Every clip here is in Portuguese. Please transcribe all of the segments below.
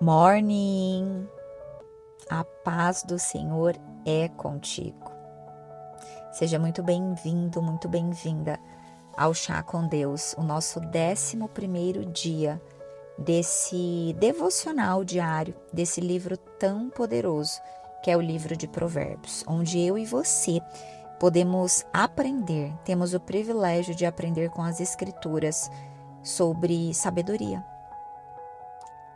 Morning! A paz do Senhor é contigo. Seja muito bem-vindo, muito bem-vinda ao Chá com Deus, o nosso 11º dia desse devocional diário, desse livro tão poderoso que é o livro de Provérbios, onde eu e você podemos aprender, temos o privilégio de aprender com as Escrituras sobre sabedoria.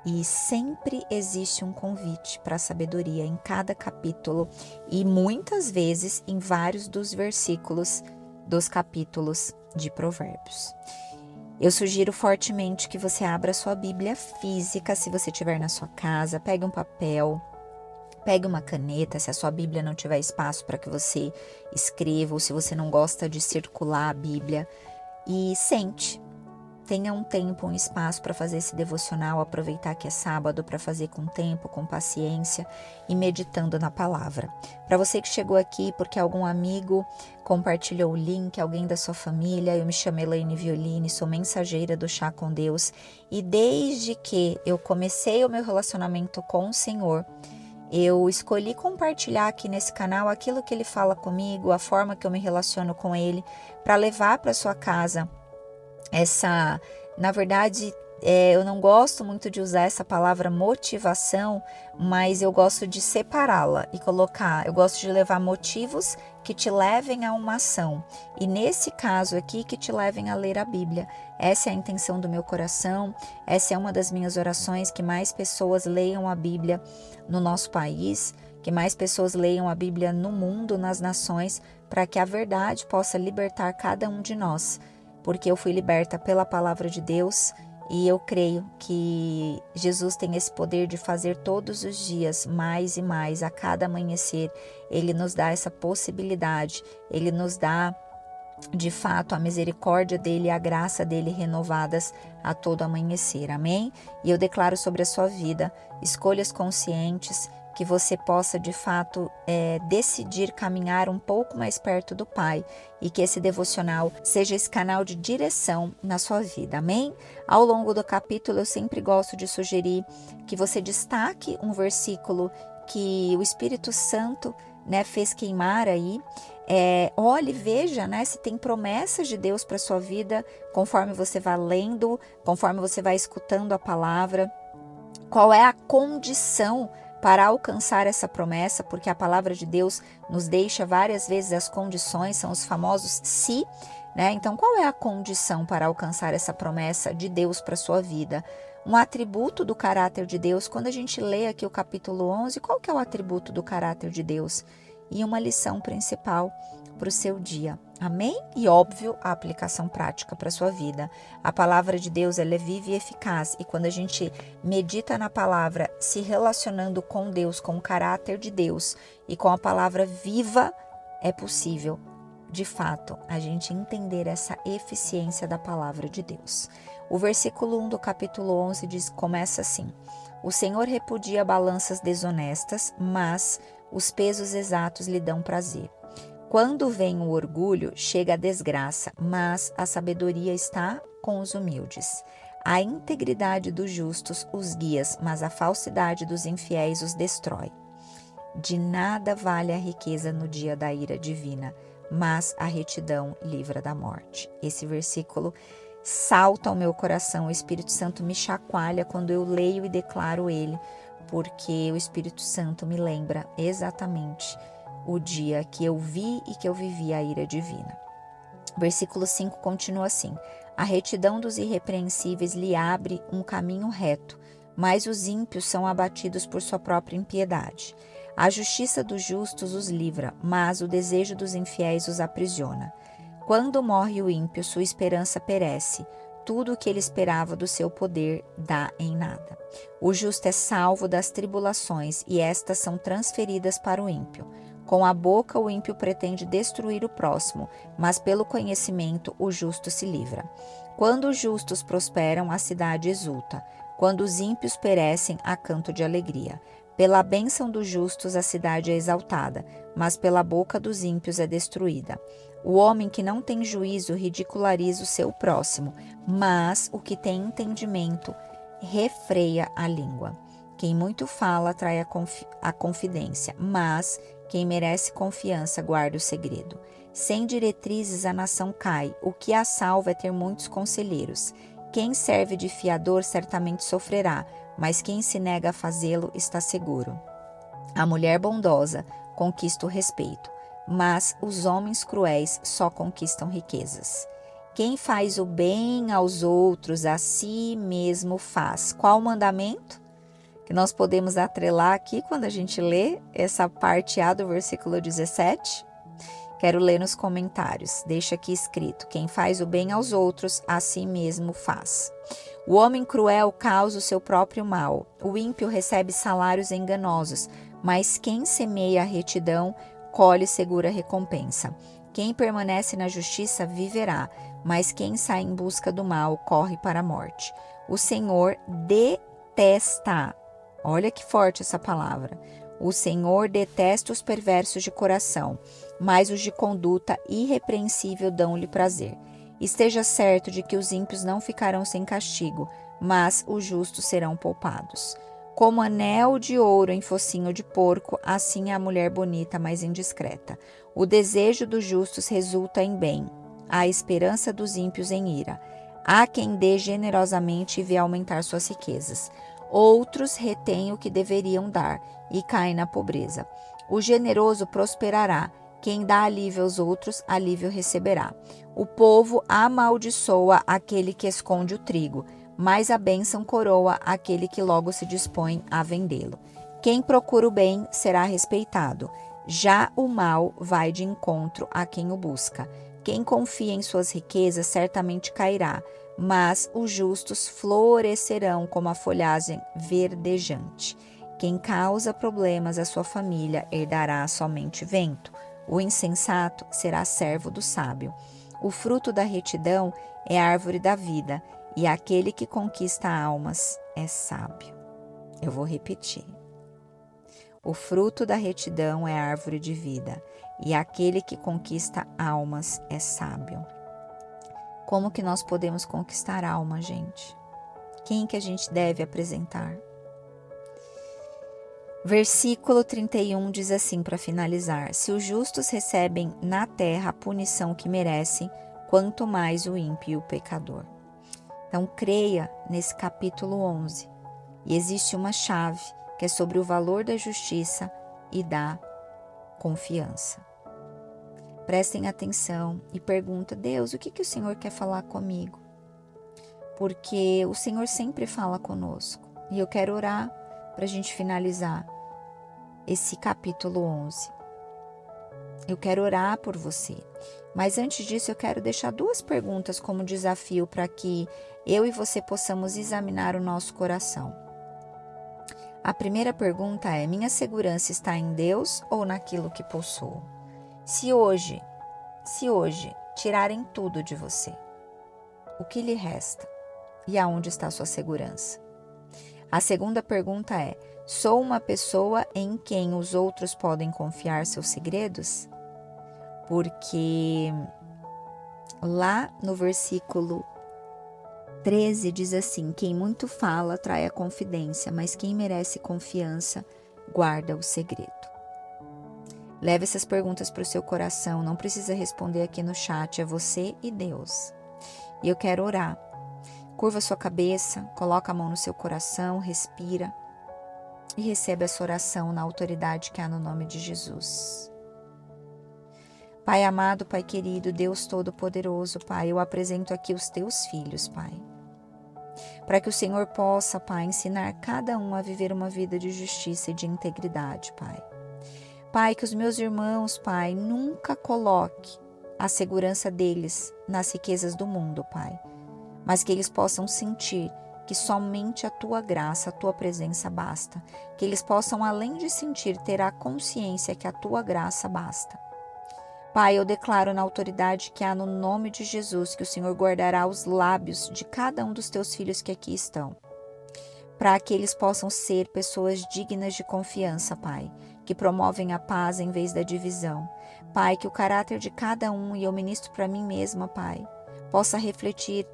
E sempre existe um convite para a sabedoria em cada capítulo e muitas vezes em vários dos versículos dos capítulos de Provérbios. Eu sugiro fortemente que você abra sua Bíblia física, se você tiver na sua casa, pegue um papel, pegue uma caneta, se a sua Bíblia não tiver espaço para que você escreva ou se você não gosta de circular a Bíblia, e sente. Tenha um tempo, um espaço para fazer esse devocional, aproveitar que é sábado para fazer com tempo, com paciência e meditando na palavra. Para você que chegou aqui porque algum amigo compartilhou o link, alguém da sua família, eu me chamo Elaine Violini, sou mensageira do Chá com Deus e desde que eu comecei o meu relacionamento com o Senhor, eu escolhi compartilhar aqui nesse canal aquilo que Ele fala comigo, a forma que eu me relaciono com Ele, para levar para sua casa na verdade, eu não gosto muito de usar essa palavra motivação, mas eu gosto de separá-la e colocar, eu gosto de levar motivos que te levem a uma ação. E nesse caso aqui, que te levem a ler a Bíblia. Essa é a intenção do meu coração, essa é uma das minhas orações, que mais pessoas leiam a Bíblia no nosso país, que mais pessoas leiam a Bíblia no mundo, nas nações, para que a verdade possa libertar cada um de nós. Porque eu fui liberta pela palavra de Deus e eu creio que Jesus tem esse poder de fazer todos os dias mais e mais, a cada amanhecer. Ele nos dá essa possibilidade, Ele nos dá de fato a misericórdia dEle e a graça dEle renovadas a todo amanhecer, amém? E eu declaro sobre a sua vida escolhas conscientes, que você possa de fato decidir caminhar um pouco mais perto do Pai e que esse devocional seja esse canal de direção na sua vida, amém? Ao longo do capítulo eu sempre gosto de sugerir que você destaque um versículo que o Espírito Santo fez queimar aí, olhe, veja se tem promessas de Deus para sua vida, conforme você vai lendo, conforme você vai escutando a palavra, qual é a condição para alcançar essa promessa, porque a palavra de Deus nos deixa várias vezes as condições, são os famosos se, Então, qual é a condição para alcançar essa promessa de Deus para a sua vida? Um atributo do caráter de Deus, quando a gente lê aqui o capítulo 11, qual que é o atributo do caráter de Deus? E uma lição principal para o seu dia. Amém? E óbvio, a aplicação prática para a sua vida. A palavra de Deus, ela é viva e eficaz. E quando a gente medita na palavra, se relacionando com Deus, com o caráter de Deus e com a palavra viva, é possível, de fato, a gente entender essa eficiência da palavra de Deus. O versículo 1 do capítulo 11 começa assim: O Senhor repudia balanças desonestas, mas os pesos exatos lhe dão prazer. Quando vem o orgulho, chega a desgraça, mas a sabedoria está com os humildes. A integridade dos justos os guia, mas a falsidade dos infiéis os destrói. De nada vale a riqueza no dia da ira divina, mas a retidão livra da morte. Esse versículo salta ao meu coração, o Espírito Santo me chacoalha quando eu leio e declaro ele, porque o Espírito Santo me lembra exatamente o dia que eu vi e que eu vivi a ira divina. Versículo 5 continua assim: A retidão dos irrepreensíveis lhe abre um caminho reto, mas os ímpios são abatidos por sua própria impiedade. A justiça dos justos os livra, mas o desejo dos infiéis os aprisiona. Quando morre o ímpio, sua esperança perece. Tudo o que ele esperava do seu poder dá em nada. O justo é salvo das tribulações, e estas são transferidas para o ímpio. Com a boca o ímpio pretende destruir o próximo, mas pelo conhecimento o justo se livra. Quando os justos prosperam, a cidade exulta. Quando os ímpios perecem, há canto de alegria. Pela bênção dos justos a cidade é exaltada, mas pela boca dos ímpios é destruída. O homem que não tem juízo ridiculariza o seu próximo, mas o que tem entendimento refreia a língua. Quem muito fala atrai a confidência, mas quem merece confiança guarda o segredo. Sem diretrizes a nação cai, o que a salva é ter muitos conselheiros. Quem serve de fiador certamente sofrerá, mas quem se nega a fazê-lo está seguro. A mulher bondosa conquista o respeito, mas os homens cruéis só conquistam riquezas. Quem faz o bem aos outros, a si mesmo faz. Qual o mandamento que nós podemos atrelar aqui quando a gente lê essa parte A do versículo 17? Quero ler nos comentários. Deixa aqui escrito: quem faz o bem aos outros, a si mesmo faz. O homem cruel causa o seu próprio mal. O ímpio recebe salários enganosos, mas quem semeia a retidão, colhe segura recompensa. Quem permanece na justiça viverá, mas quem sai em busca do mal corre para a morte. O Senhor detesta, olha que forte essa palavra, o Senhor detesta os perversos de coração, mas os de conduta irrepreensível dão-lhe prazer. Esteja certo de que os ímpios não ficarão sem castigo, mas os justos serão poupados. Como anel de ouro em focinho de porco, assim é a mulher bonita, mas indiscreta. O desejo dos justos resulta em bem, a esperança dos ímpios em ira. Há quem dê generosamente e vê aumentar suas riquezas. Outros retêm o que deveriam dar e caem na pobreza. O generoso prosperará. Quem dá alívio aos outros, alívio receberá. O povo amaldiçoa aquele que esconde o trigo, mas a bênção coroa aquele que logo se dispõe a vendê-lo. Quem procura o bem será respeitado, já o mal vai de encontro a quem o busca. Quem confia em suas riquezas certamente cairá, mas os justos florescerão como a folhagem verdejante. Quem causa problemas à sua família herdará somente vento. O insensato será servo do sábio. O fruto da retidão é a árvore da vida, e aquele que conquista almas é sábio. Eu vou repetir. O fruto da retidão é a árvore de vida, e aquele que conquista almas é sábio. Como que nós podemos conquistar alma, gente? Quem que a gente deve apresentar? Versículo 31 diz assim, para finalizar: se os justos recebem na terra a punição que merecem, quanto mais o ímpio e o pecador. Então, creia nesse capítulo 11. E existe uma chave que é sobre o valor da justiça e da confiança. Prestem atenção e pergunta: Deus, o que o Senhor quer falar comigo? Porque o Senhor sempre fala conosco. E eu quero orar para a gente finalizar esse capítulo 11. Eu quero orar por você. Mas antes disso, eu quero deixar duas perguntas como desafio para que eu e você possamos examinar o nosso coração. A primeira pergunta é: minha segurança está em Deus ou naquilo que possuo? Se hoje tirarem tudo de você, o que lhe resta? E aonde está a sua segurança? A segunda pergunta é: sou uma pessoa em quem os outros podem confiar seus segredos? Porque lá no versículo 13 diz assim: quem muito fala atrai a confidência, mas quem merece confiança guarda o segredo. Leve essas perguntas para o seu coração, não precisa responder aqui no chat, é você e Deus. E eu quero orar. Curva sua cabeça, coloca a mão no seu coração, respira e recebe essa oração na autoridade que há no nome de Jesus. Pai amado, Pai querido, Deus Todo-Poderoso, Pai, eu apresento aqui os teus filhos, Pai. Para que o Senhor possa, Pai, ensinar cada um a viver uma vida de justiça e de integridade, Pai. Pai, que os meus irmãos, Pai, nunca coloque a segurança deles nas riquezas do mundo, Pai, mas que eles possam sentir que somente a Tua graça, a Tua presença basta. Que eles possam, além de sentir, ter a consciência que a Tua graça basta. Pai, eu declaro na autoridade que há no nome de Jesus que o Senhor guardará os lábios de cada um dos Teus filhos que aqui estão, para que eles possam ser pessoas dignas de confiança, Pai, que promovem a paz em vez da divisão. Pai, que o caráter de cada um, e eu ministro para mim mesma, Pai, possa refletir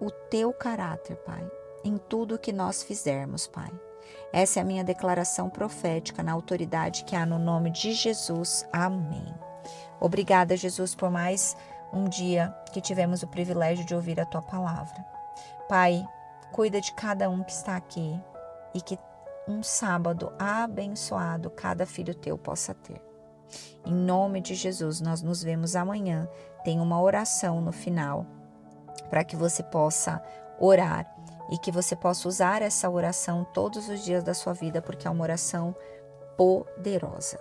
o Teu caráter, Pai, em tudo que nós fizermos, Pai. Essa é a minha declaração profética na autoridade que há no nome de Jesus. Amém. Obrigada, Jesus, por mais um dia que tivemos o privilégio de ouvir a Tua palavra. Pai, cuida de cada um que está aqui e que um sábado abençoado cada filho Teu possa ter. Em nome de Jesus, nós nos vemos amanhã. Tem uma oração no final para que você possa orar e que você possa usar essa oração todos os dias da sua vida, porque é uma oração poderosa.